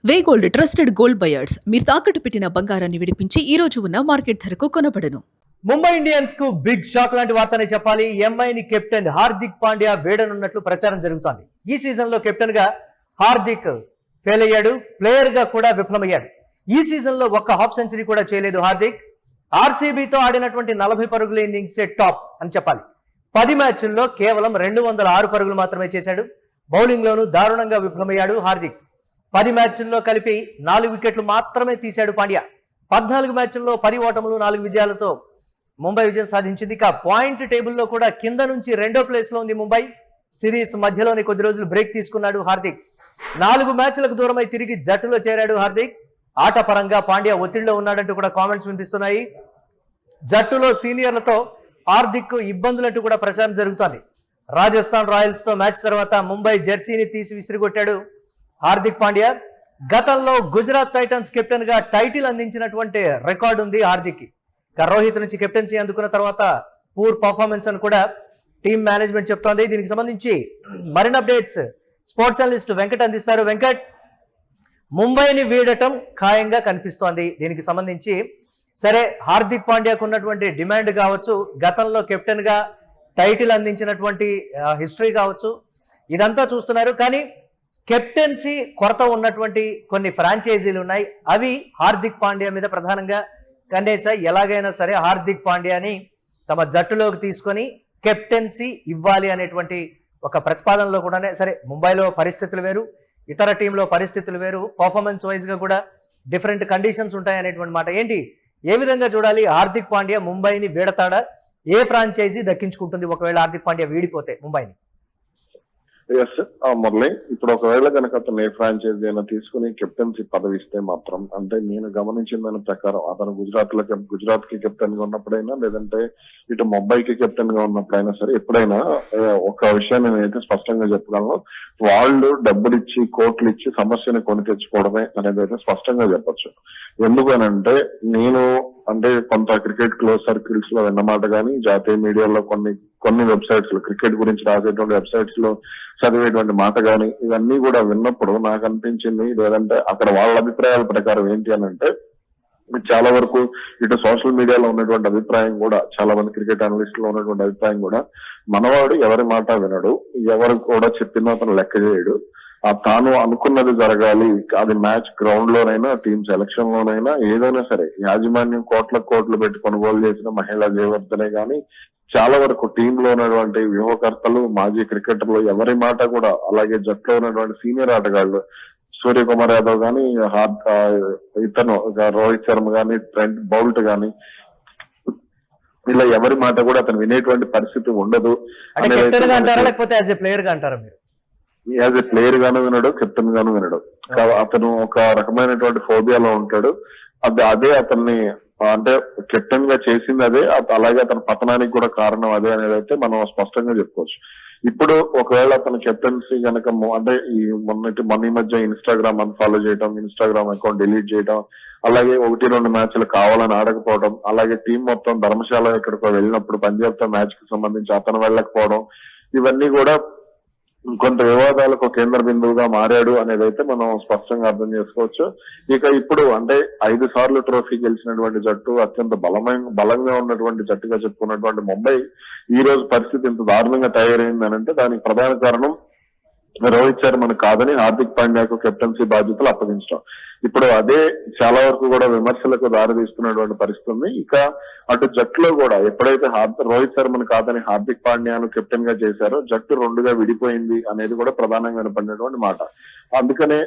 వే gold trusted gold buyers మీరు తాకట్టు పెట్టిన బంగారాన్ని విడిపించి ఈ రోజు ఉన్న మార్కెట్ ధరకు కొనబడను. ముంబై ఇండియన్స్ కు బిగ్ షాక్ లాంటి వార్తనే చెప్పాలి. ఎంఐని కెప్టెన్ హార్దిక్ పాండ్యా వేడనున్నట్లు ప్రచారం జరుగుతోంది. ఈ సీజన్ లో కెప్టెన్ గా హార్దిక్ ఫెయిల్ అయ్యాడు, ప్లేయర్ గా కూడా విఫలమయ్యాడు. ఈ సీజన్ లో ఒక్క హాఫ్ సెంచరీ కూడా చేయలేదు హార్దిక్. ఆర్సీబీతో ఆడినటువంటి 40 పరుగుల ఇన్నింగ్సే టాప్ అని చెప్పాలి. 10 మ్యాచ్ల్లో కేవలం 206 పరుగులు మాత్రమే చేశాడు. బౌలింగ్ లోనూ దారుణంగా విఫలమయ్యాడు హార్దిక్. 10 మ్యాచ్ల్లో కలిపి 4 వికెట్లు మాత్రమే తీశాడు పాండ్యా. 14 మ్యాచ్ల్లో 10 ఓటములు 4 విజయాలతో ముంబై విజయం సాధించింది. ఇక పాయింట్ టేబుల్లో కూడా కింద నుంచి 2వ ప్లేస్ లో ఉంది ముంబై. సిరీస్ మధ్యలోనే కొద్ది రోజులు బ్రేక్ తీసుకున్నాడు హార్దిక్. 4 మ్యాచ్లకు దూరమై తిరిగి జట్టులో చేరాడు హార్దిక్. ఆట పరంగా పాండ్యా ఒత్తిడిలో ఉన్నాడంటూ కూడా కామెంట్స్ వినిపిస్తున్నాయి. జట్టులో సీనియర్లతో హార్దిక్ ఇబ్బందులంటూ కూడా ప్రచారం జరుగుతోంది. రాజస్థాన్ రాయల్స్ తో మ్యాచ్ తర్వాత ముంబై జెర్సీని తీసి విసిరిగొట్టాడు హార్దిక్ పాండ్యా. గతంలో గుజరాత్ టైటన్స్ కెప్టెన్ గా టైటిల్ అందించినటువంటి రికార్డు ఉంది హార్దిక్. రోహిత్ నుంచి కెప్టెన్సీ అందుకున్న తర్వాత పూర్ పర్ఫార్మెన్స్ అని కూడా టీమ్ మేనేజ్మెంట్ చెప్తోంది. దీనికి సంబంధించి మరిన్ని అప్డేట్స్ స్పోర్ట్స్ అనలిస్ట్ వెంకట్ అందిస్తారు. వెంకట్, ముంబైని వీడటం ఖాయంగా కనిపిస్తోంది. దీనికి సంబంధించి సరే, హార్దిక్ పాండ్యాకు ఉన్నటువంటి డిమాండ్ కావచ్చు, గతంలో కెప్టెన్ గా టైటిల్ అందించినటువంటి హిస్టరీ కావచ్చు, ఇదంతా చూస్తున్నారు. కానీ కెప్టెన్సీ కొరత ఉన్నటువంటి కొన్ని ఫ్రాంచైజీలు ఉన్నాయి. అవి హార్దిక్ పాండ్యా మీద ప్రధానంగా కన్నేశాయి. ఎలాగైనా సరే హార్దిక్ పాండ్యాని తమ జట్టులోకి తీసుకొని కెప్టెన్సీ ఇవ్వాలి అనేటువంటి ఒక ప్రతిపాదనలో కూడానే, సరే ముంబైలో పరిస్థితులు వేరు, ఇతర టీంలో పరిస్థితులు వేరు, పర్ఫార్మెన్స్ వైజ్ గా కూడా డిఫరెంట్ కండిషన్స్ ఉంటాయి అనేటువంటి మాట. ఏంటి, ఏ విధంగా చూడాలి? హార్దిక్ పాండ్యా ముంబైని వీడతాడా? ఏ ఫ్రాంచైజీ దక్కించుకుంటుంది ఒకవేళ హార్దిక్ పాండ్యా వీడిపోతే ముంబైని? ఎస్ మురళి, ఇప్పుడు ఒకవేళ కనుక అతను ఏ ఫ్రాంచైజీ అయినా తీసుకుని కెప్టెన్సీ పదవి ఇస్తే మాత్రం, అంటే నేను గమనించిన దాని ప్రకారం అతను గుజరాత్ కి కెప్టెన్ గా ఉన్నప్పుడైనా, లేదంటే ఇటు ముంబైకి కెప్టెన్ గా ఉన్నప్పుడైనా సరే, ఎప్పుడైనా ఒక విషయాన్ని నేనైతే స్పష్టంగా చెప్పగలను. వాళ్ళు డబ్బులు ఇచ్చి కోట్లు ఇచ్చి సమస్యని కొని తెచ్చుకోవడమే అనేది అయితే స్పష్టంగా చెప్పొచ్చు. ఎందుకనంటే నేను కొంత క్రికెట్ క్లోజ్ సర్కిల్స్ లో విన్నమాట కానీ, జాతీయ మీడియాలో కొన్ని వెబ్సైట్స్ లో క్రికెట్ గురించి రాసేటువంటి వెబ్సైట్స్ లో చదివేటువంటి మాట కానీ, ఇవన్నీ కూడా విన్నప్పుడు నాకు అనిపించింది, లేదంటే అక్కడ వాళ్ళ అభిప్రాయాల ప్రకారం ఏంటి అని అంటే, చాలా వరకు ఇటు సోషల్ మీడియాలో ఉన్నటువంటి అభిప్రాయం కూడా, చాలా మంది క్రికెట్ అనలిస్టులు ఉన్నటువంటి అభిప్రాయం కూడా, మనవాడు ఎవరి మాట వినడు, ఎవరు కూడా చెప్పిన అతను లెక్క చేయడు, తాను అనుకున్నది జరగాలి, అది మ్యాచ్ గ్రౌండ్ లోనైనా టీమ్ సెలక్షన్ లోనైనా ఏదైనా సరే, యాజమాన్యం కోట్లు పెట్టి కొనుగోలు చేసిన మహిళా జయవర్ధనే గాని, చాలా వరకు టీమ్ లో ఉన్నటువంటి వ్యూహకర్తలు, మాజీ క్రికెటర్లు ఎవరి మాట కూడా, అలాగే జట్టులో ఉన్నటువంటి సీనియర్ ఆటగాళ్లు సూర్యకుమార్ యాదవ్ గాని, ఇతను రోహిత్ శర్మ గాని, ట్రెంట్ బౌల్ట్ గాని, ఇలా ఎవరి మాట కూడా అతను వినేటువంటి పరిస్థితి ఉండదు. యాజ్ ఏ ప్లేయర్ గాను వినడు, కెప్టెన్ గాను వినడు. అతను ఒక రకమైనటువంటి ఫోబియాలో ఉంటాడు. అదే అతన్ని కెప్టెన్ గా చేసింది అదే, అలాగే అతని పతనానికి కూడా కారణం అదే అనేది అయితే మనం స్పష్టంగా చెప్పుకోవచ్చు. ఇప్పుడు ఒకవేళ అతను కెప్టెన్సీ కనుక ఈ మొన్న మధ్య ఇన్స్టాగ్రామ్ అన్ఫాలో చేయడం, ఇన్స్టాగ్రామ్ అకౌంట్ డిలీట్ చేయడం, అలాగే 1-2 మ్యాచ్లు కావాలని ఆడకపోవడం, అలాగే టీం మొత్తం ధర్మశాల ఎక్కడికో వెళ్ళినప్పుడు పంజాబ్ తో మ్యాచ్ కి సంబంధించి అతను వెళ్ళకపోవడం, ఇవన్నీ కూడా కొంత వివాదాలకు కేంద్ర బిందువుగా మారాడు అనేది అయితే మనం స్పష్టంగా అర్థం చేసుకోవచ్చు. ఇక ఇప్పుడు 5 సార్లు ట్రోఫీ గెలిచినటువంటి జట్టు, అత్యంత బలంగా ఉన్నటువంటి జట్టుగా చెప్పుకున్నటువంటి ముంబై ఈ రోజు పరిస్థితి ఇంత దారుణంగా తయారైంది అని అంటే, దానికి ప్రధాన కారణం రోహిత్ శర్మను కాదని హార్దిక్ పాండ్యాకు కెప్టెన్సీ బాధ్యతలు అప్పగించడం. ఇప్పుడు అదే చాలా వరకు కూడా విమర్శలకు దారితీస్తున్నటువంటి పరిస్థితి ఉంది. ఇక అటు జట్టులో కూడా ఎప్పుడైతే రోహిత్ శర్మను కాదని హార్దిక్ పాండ్యాను కెప్టెన్ గా చేశారో, జట్టు 2గా విడిపోయింది అనేది కూడా ప్రధానంగా వినపడినటువంటి మాట. అందుకనే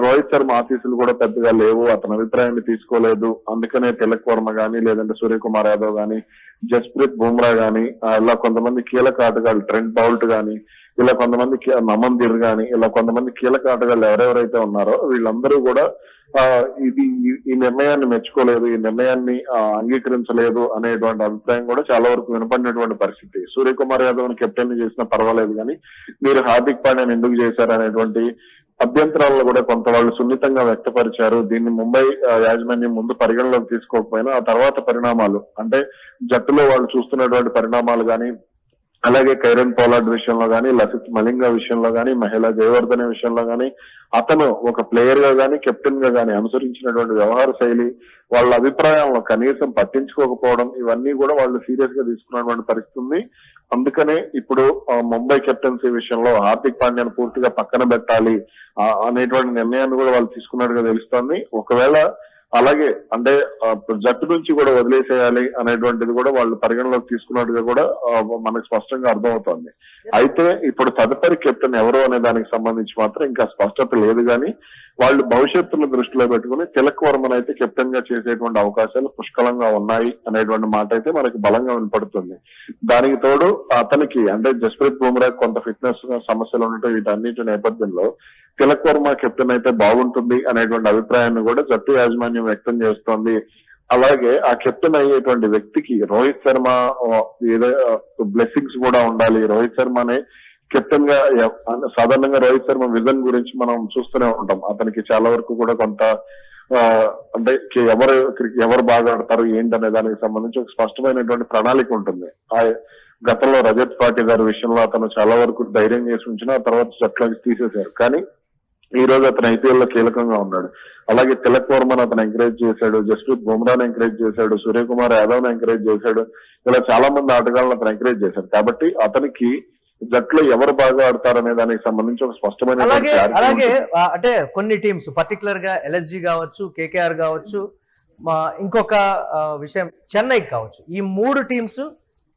రోహిత్ శర్మ ఆఫీసులు కూడా పెద్దగా లేవు, అతని అభిప్రాయాన్ని తీసుకోలేదు. అందుకనే తిలక్ వర్మ గాని, లేదంటే సూర్యకుమార్ యాదవ్ గాని, జస్ప్రీత్ బుమ్రా గాని, ఇలా కొంతమంది కీలక ఆటగాళ్ళు, ట్రెంట్ బౌల్ట్ గాని, ఇలా కొంతమంది నమన్ గిర్ గాని, ఇలా కొంతమంది కీలక ఆటగాళ్ళు ఎవరెవరైతే ఉన్నారో వీళ్ళందరూ కూడా ఈ నిర్ణయాన్ని మెచ్చుకోలేదు, ఈ నిర్ణయాన్ని అంగీకరించలేదు అనేటువంటి అభిప్రాయం కూడా చాలా వరకు వినపడినటువంటి పరిస్థితి. సూర్యకుమార్ యాదవ్ ని కెప్టెన్ చేసినా పర్వాలేదు కానీ, మీరు హార్దిక్ పాండ్యాని ఎందుకు చేశారు అనేటువంటి అభ్యంతరాలను కూడా కొంత వాళ్ళు సున్నితంగా వ్యక్తపరిచారు. దీన్ని ముంబై యాజమాన్యం ముందు పరిగణలోకి తీసుకోకపోయినా, ఆ తర్వాత పరిణామాలు జట్టులో వాళ్ళు చూస్తున్నటువంటి పరిణామాలు కానీ, అలాగే కైరన్ పోలార్డ్ విషయంలో కానీ, లసిత్ మలింగ విషయంలో కానీ, మహిళా జయవర్ధన విషయంలో కానీ అతను ఒక ప్లేయర్ గా కానీ కెప్టెన్ గా కానీ అనుసరించినటువంటి వ్యవహార శైలి, వాళ్ళ అభిప్రాయాలను కనీసం పట్టించుకోకపోవడం, ఇవన్నీ కూడా వాళ్ళు సీరియస్ గా తీసుకున్నటువంటి పరిస్థితి ఉంది. అందుకనే ఇప్పుడు ముంబై కెప్టెన్సీ విషయంలో హార్దిక్ పాండ్యాను పూర్తిగా పక్కన పెట్టాలి అనేటువంటి నిర్ణయాన్ని కూడా వాళ్ళు తీసుకున్నట్టుగా తెలుస్తోంది. ఒకవేళ అలాగే అంటే జట్టు నుంచి కూడా వదిలేసేయాలి అనేటువంటిది కూడా వాళ్ళు పరిగణలోకి తీసుకున్నట్టుగా కూడా మనకు స్పష్టంగా అర్థమవుతోంది. అయితే ఇప్పుడు తదుపరి కెప్టెన్ ఎవరు అనే దానికి సంబంధించి మాత్రం ఇంకా స్పష్టత లేదు కానీ వాళ్ళు భవిష్యత్తును దృష్టిలో పెట్టుకుని తిలక్ వర్మను అయితే కెప్టెన్ గా చేసేటువంటి అవకాశాలు పుష్కలంగా ఉన్నాయి అనేటువంటి మాట అయితే మనకి బలంగా వినపడుతుంది. దానికి తోడు అతనికి అంటే జస్ప్రీత్ బుమ్రా కొంత ఫిట్నెస్ సమస్యలు ఉండటం వీటన్నిటి నేపథ్యంలో తిలక్ వర్మ కెప్టెన్ అయితే బాగుంటుంది అనేటువంటి అభిప్రాయాన్ని కూడా జట్టు యాజమాన్యం వ్యక్తం చేస్తోంది. అలాగే ఆ కెప్టెన్ అయ్యేటువంటి వ్యక్తికి రోహిత్ శర్మ ఏదో బ్లెస్సింగ్స్ కూడా ఉండాలి. రోహిత్ శర్మనే కెప్టెన్ గా సాధారణంగా రోహిత్ శర్మ విజన్ గురించి మనం చూస్తూనే ఉంటాం. అతనికి చాలా వరకు కూడా కొంత అంటే ఎవరు బాగా ఆడతారు ఏంటనే దానికి సంబంధించి ఒక స్పష్టమైనటువంటి ప్రణాళిక ఉంటుంది. గతంలో రజత్ పాటీదార్ విషయంలో అతను చాలా వరకు ధైర్యం చేసి ఉంచిన తర్వాత జట్లోకి తీసేశారు. కానీ ఈ రోజు అతను ఐపీఎల్ లో కీలకంగా ఉన్నాడు. అలాగే తిలక్ వర్మను అతను ఎంకరేజ్ చేశాడు, జస్ప్రీత్ బుమ్రాను ఎంకరేజ్ చేశాడు, సూర్యకుమార్ యాదవ్ ను ఎంకరేజ్ చేశాడు. ఇలా చాలా మంది ఆటగాళ్లను అతను ఎంకరేజ్ చేశాడు. కాబట్టి అతనికి జట్లో ఎవరు బాగా ఆడతారనే దానికి సంబంధించి ఒక స్పష్టమైన అలాగే అంటే కొన్ని టీమ్స్ పర్టికులర్ గా ఎల్ఎస్జి కావచ్చు, కేకేఆర్ కావచ్చు, ఇంకొక విషయం చెన్నై కావచ్చు, ఈ 3 టీమ్స్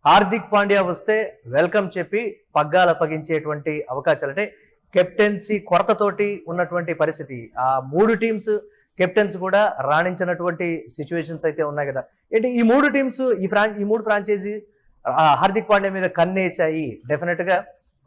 హార్దిక్ పాండ్యా వస్తే వెల్కమ్ చెప్పి పగ్గాలు అప్పగించేటువంటి అవకాశాలు, అంటే కెప్టెన్సీ కొరతతోటి ఉన్నటువంటి పరిస్థితి. ఆ 3 టీమ్స్ కెప్టెన్స్ కూడా రాణించినటువంటి సిచ్యువేషన్స్ అయితే ఉన్నాయి కదా. ఏంటి ఈ 3 టీమ్స్ ఈ 3 ఫ్రాంచైజీ హార్దిక్ పాండ్యా మీద కన్నేసాయి. డెఫినెట్ గా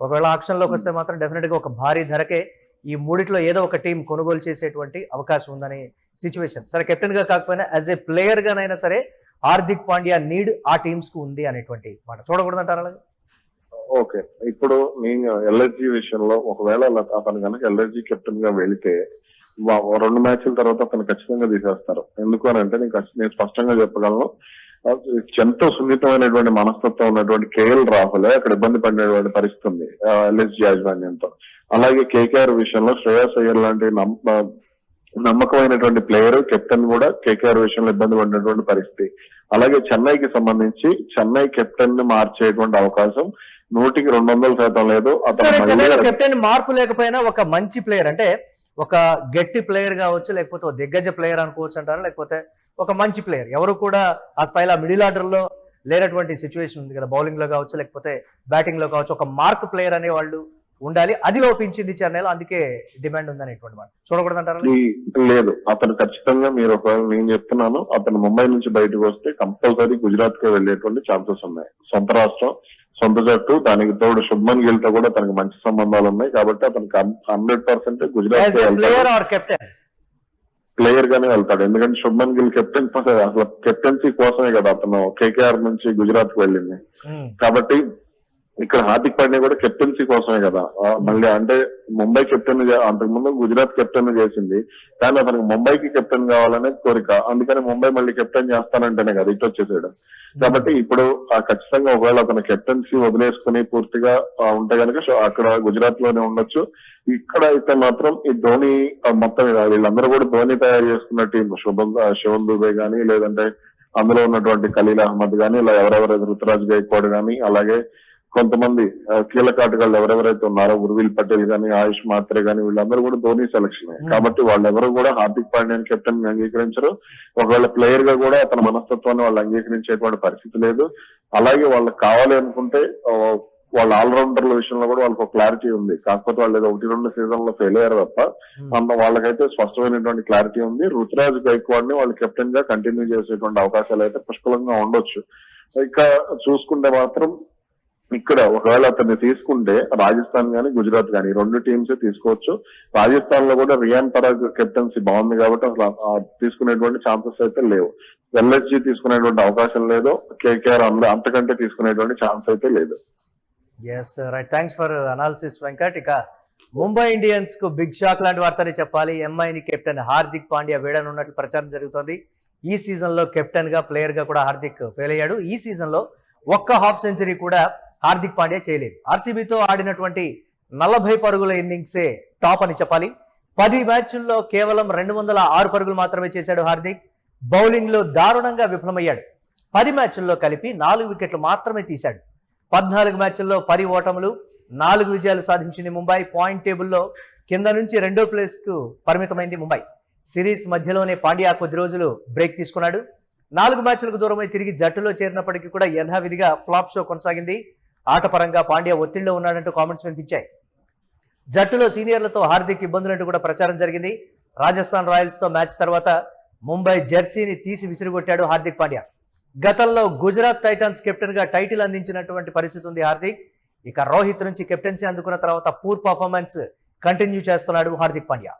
ఒకవేళ ఆక్షన్ లోకి వస్తే మాత్రం డెఫినెట్ గా ఒక భారీ ధరకే ఈ 3టిలో ఏదో ఒక టీం కొనుగోలు చేసేటువంటి అవకాశం ఉందని సిచ్యువేషన్. సరే కెప్టెన్ గా కాకపోయినా యాజ్ ఏ ప్లేయర్ గానైనా సరే హార్దిక్ పాండ్యా నీడ్ ఆ టీమ్స్ కు ఉంది అనేటువంటి మాట చూడకూడదంటారు. అలాగే ఓకే, ఇప్పుడు నేను ఎల్ఎస్జి విషయంలో ఒకవేళ అతను కనుక ఎల్ఎస్జి కెప్టెన్ గా వెళితే 2 మ్యాచ్ల తర్వాత అతను ఖచ్చితంగా తీసేస్తారు. ఎందుకు అని అంటే నేను స్పష్టంగా చెప్పగలను, ఎంతో సున్నితమైనటువంటి మనస్తత్వం ఉన్నటువంటి కేఎల్ రాహుల్ అక్కడ ఇబ్బంది పడినటువంటి పరిస్థితి ఉంది ఎల్ఎస్జి యాజమాన్యంతో. అలాగే కేకేఆర్ విషయంలో శ్రేయస్ అయ్యర్ లాంటి నమ్మకమైనటువంటి ప్లేయర్ కెప్టెన్ కూడా కేకేఆర్ విషయంలో ఇబ్బంది పడినటువంటి పరిస్థితి. అలాగే చెన్నైకి సంబంధించి చెన్నై కెప్టెన్ ని మార్చేటువంటి అవకాశం 100% లేదు. అతను కెప్టెన్ మార్పు లేకపోయినా ఒక మంచి ప్లేయర్, అంటే ఒక గట్టి ప్లేయర్ కావచ్చు, లేకపోతే ఒక దిగ్గజ ప్లేయర్ అనుకోవచ్చు అంటారా, లేకపోతే ఒక మంచి ప్లేయర్ ఎవరు కూడా ఆ స్థాయిలో మిడిల్ ఆర్డర్ లో లేనటువంటి సిచ్యువేషన్ ఉంది కదా, బౌలింగ్ లో కావచ్చు లేకపోతే బ్యాటింగ్ లో కావచ్చు, ఒక మార్క్ ప్లేయర్ అనే వాళ్ళు ఉండాలి. అది లోపించింది చెన్నైలో, అందుకే డిమాండ్ ఉంది అనేటువంటి మాట చూడకూడదంటారా? లేదు, అతను ఖచ్చితంగా మీరు ఒకవేళ నేను చెప్తున్నాను, అతను ముంబై నుంచి బయటకు వస్తే కంపల్సరీ గుజరాత్ కే వెళ్లేటువంటి ఛాన్సెస్ ఉన్నాయి. సొంత రాష్ట్రం, సొంత జట్టు, దానికి తోడు శుభ్మన్ గిల్ తో కూడా తనకి మంచి సంబంధాలు ఉన్నాయి. కాబట్టి అతనికి 100% గుజరాత్ ప్లేయర్ గానే వెళ్తాడు. ఎందుకంటే శుభ్మన్ గిల్ కెప్టెన్ అసలు కెప్టెన్సీ కోసమే కదా అతను కేకేఆర్ నుంచి గుజరాత్ కు వెళ్ళింది. కాబట్టి ఇక్కడ హార్దిక్ పాండ్యా కూడా కెప్టెన్సీ కోసమే కదా మళ్ళీ, అంటే ముంబై కెప్టెన్ అంతకుముందు గుజరాత్ కెప్టెన్ చేసింది, కానీ అతనికి ముంబైకి కెప్టెన్ కావాలనే కోరిక. అందుకని ముంబై మళ్ళీ కెప్టెన్ చేస్తానంటేనే కదా ఇటు వచ్చేసాడు. కాబట్టి ఇప్పుడు ఖచ్చితంగా ఒకవేళ అతను కెప్టెన్సీ వదిలేసుకుని పూర్తిగా ఉంటే కనుక అక్కడ గుజరాత్ లోనే ఉండొచ్చు. ఇక్కడ అయితే మాత్రం ఈ ధోని మొత్తం వీళ్ళందరూ కూడా ధోని తయారు చేసుకున్న టీం, శివన్ దుబే గానీ, లేదంటే అందులో ఉన్నటువంటి ఖలీల్ అహ్మద్ గానీ, ఇలా ఎవరెవరైతే రుతురాజ్ గైక్వాడ్ గానీ, అలాగే కొంతమంది కీలక ఆటగాళ్ళు ఎవరెవరైతే ఉన్నారో ఉర్విల్ పటేల్ గానీ, ఆయుష్ మాత్రే గానీ, వీళ్ళందరూ కూడా ధోని సెలక్షన్. కాబట్టి వాళ్ళెవరూ కూడా హార్దిక్ పాండ్యాని కెప్టెన్ అంగీకరించరు. ఒకవేళ ప్లేయర్ గా కూడా అతని మనస్తత్వాన్ని వాళ్ళు అంగీకరించేటువంటి పరిస్థితి లేదు. అలాగే వాళ్ళకి కావాలి అనుకుంటే వాళ్ళ ఆల్రౌండర్ల విషయంలో కూడా వాళ్ళకి ఒక క్లారిటీ ఉంది. కాకపోతే వాళ్ళు ఏదో 1-2 సీజన్ లో ఫెయిల్ అయ్యారు తప్ప వాళ్ళకైతే స్పష్టమైనటువంటి క్లారిటీ ఉంది. రుతురాజ్ గైక్వాడ్ ని వాళ్ళు కెప్టెన్ గా కంటిన్యూ చేసేటువంటి అవకాశాలు అయితే పుష్కలంగా ఉండొచ్చు. ఇక చూసుకుంటే మాత్రం ఇక్కడ ఒకవేళ అతన్ని తీసుకుంటే రాజస్థాన్ గానీ, గుజరాత్ గానీ 2 టీమ్స్ తీసుకోవచ్చు. రాజస్థాన్ లో కూడా రియాన్ పరాగ్ కెప్టెన్సీ బాగుంది కాబట్టి అసలు తీసుకునేటువంటి ఛాన్సెస్ అయితే లేవు. ఎల్ఎస్జి తీసుకునేటువంటి అవకాశం లేదు. కేకేఆర్ అంతకంటే తీసుకునేటువంటి ఛాన్స్ అయితే లేదు. Yes right, thanks for analysis Venkat. ఇక ముంబై ఇండియన్స్ కు బిగ్ షాక్ లాంటి వార్తనే చెప్పాలి. ఎంఐని కెప్టెన్ హార్దిక్ పాండ్యా వేడనున్నట్లు ప్రచారం జరుగుతోంది. ఈ సీజన్ లో కెప్టెన్ గా, ప్లేయర్ గా కూడా హార్దిక్ ఫెయిల్ అయ్యాడు. ఈ సీజన్ లో ఒక్క హాఫ్ సెంచరీ కూడా హార్దిక్ పాండ్యా చేయలేదు. ఆర్సీబీతో ఆడినటువంటి 40 పరుగుల ఇన్నింగ్సే టాప్ అని చెప్పాలి. 10 మ్యాచ్ల్లో కేవలం 206 పరుగులు మాత్రమే చేశాడు హార్దిక్. బౌలింగ్ లో దారుణంగా విఫలమయ్యాడు. 10 మ్యాచ్ల్లో కలిపి 4 వికెట్లు మాత్రమే తీశాడు. 14 మ్యాచ్ల్లో 10 ఓటములు, 4 విజయాలు సాధించింది ముంబై. పాయింట్ టేబుల్లో కింద నుంచి 2వ ప్లేస్ కు పరిమితమైంది ముంబై. సిరీస్ మధ్యలోనే పాండ్యా కొద్ది రోజులు బ్రేక్ తీసుకున్నాడు. 4 మ్యాచ్లకు దూరమై తిరిగి జట్టులో చేరినప్పటికీ కూడా యథావిధిగా ఫ్లాప్ షో కొనసాగింది. ఆటపరంగా పాండ్యా ఒత్తిడిలో ఉన్నాడంటూ కామెంట్స్ వినిపించాయి. జట్టులో సీనియర్లతో హార్దిక్ ఇబ్బందులంటూ కూడా ప్రచారం జరిగింది. రాజస్థాన్ రాయల్స్ తో మ్యాచ్ తర్వాత ముంబై జెర్సీని తీసి విసిరిగొట్టాడు హార్దిక్ పాండ్యా. గతంలో గుజరాత్ టైటాన్స్ కెప్టెన్ గా టైటిల్ అందించినటువంటి పరిస్థితి ఉంది హార్దిక్. ఇక రోహిత్ నుంచి కెప్టెన్సీ అందుకున్న తర్వాత పూర్ పర్ఫార్మెన్స్ కంటిన్యూ చేస్తున్నాడు హార్దిక్ పాండ్యా.